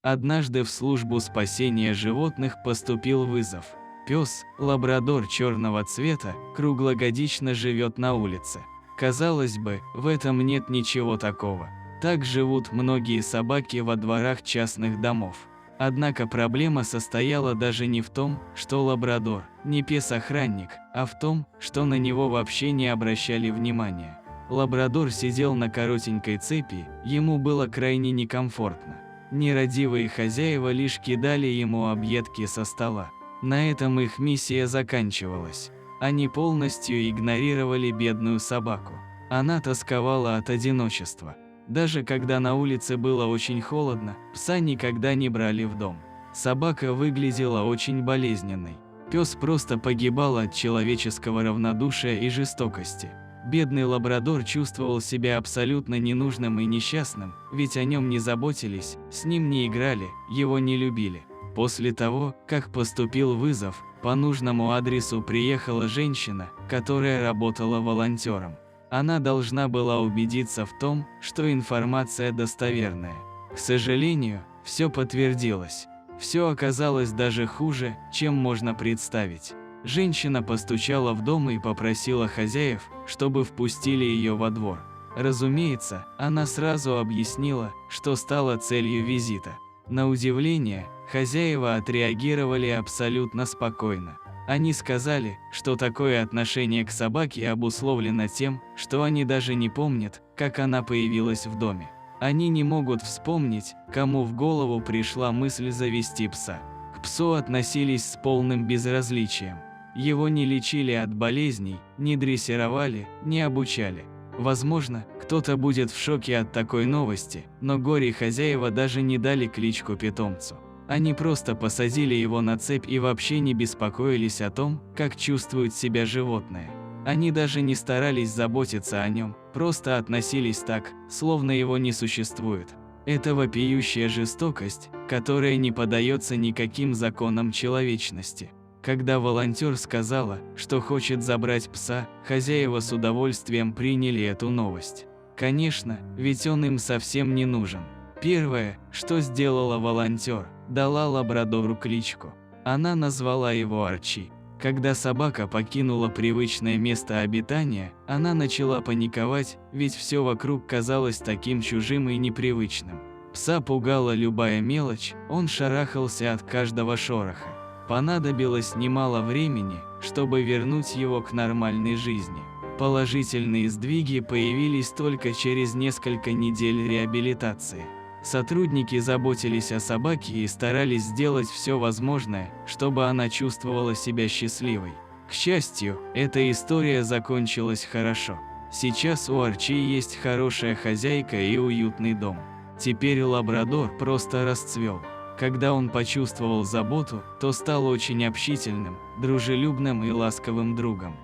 Однажды в службу спасения животных поступил вызов. Пес, лабрадор черного цвета, круглогодично живет на улице. Казалось бы, в этом нет ничего такого. Так живут многие собаки во дворах частных домов. Однако проблема состояла даже не в том, что лабрадор не пес-охранник, а в том, что на него вообще не обращали внимания. Лабрадор сидел на коротенькой цепи, ему было крайне некомфортно. Нерадивые хозяева лишь кидали ему объедки со стола. На этом их миссия заканчивалась. Они полностью игнорировали бедную собаку. Она тосковала от одиночества. Даже когда на улице было очень холодно, пса никогда не брали в дом. Собака выглядела очень болезненной. Пес просто погибал от человеческого равнодушия и жестокости. Бедный лабрадор чувствовал себя абсолютно ненужным и несчастным, ведь о нем не заботились, с ним не играли, его не любили. После того, как поступил вызов, по нужному адресу приехала женщина, которая работала волонтером. Она должна была убедиться в том, что информация достоверная. К сожалению, все подтвердилось. Все оказалось даже хуже, чем можно представить. Женщина постучала в дом и попросила хозяев, чтобы впустили ее во двор. Разумеется, она сразу объяснила, что стала целью визита. На удивление, хозяева отреагировали абсолютно спокойно. Они сказали, что такое отношение к собаке обусловлено тем, что они даже не помнят, как она появилась в доме. Они не могут вспомнить, кому в голову пришла мысль завести пса. К псу относились с полным безразличием. Его не лечили от болезней, не дрессировали, не обучали. Возможно, кто-то будет в шоке от такой новости, но горе-хозяева даже не дали кличку питомцу. Они просто посадили его на цепь и вообще не беспокоились о том, как чувствует себя животное. Они даже не старались заботиться о нем, просто относились так, словно его не существует. Это вопиющая жестокость, которая не поддается никаким законам человечности. Когда волонтер сказала, что хочет забрать пса, хозяева с удовольствием приняли эту новость. Конечно, ведь он им совсем не нужен. Первое, что сделала волонтер, дала лабрадору кличку. Она назвала его Арчи. Когда собака покинула привычное место обитания, она начала паниковать, ведь все вокруг казалось таким чужим и непривычным. Пса пугала любая мелочь, он шарахался от каждого шороха. Понадобилось немало времени, чтобы вернуть его к нормальной жизни. Положительные сдвиги появились только через несколько недель реабилитации. Сотрудники заботились о собаке и старались сделать все возможное, чтобы она чувствовала себя счастливой. К счастью, эта история закончилась хорошо. Сейчас у Арчи есть хорошая хозяйка и уютный дом. Теперь лабрадор просто расцвел. Когда он почувствовал заботу, то стал очень общительным, дружелюбным и ласковым другом.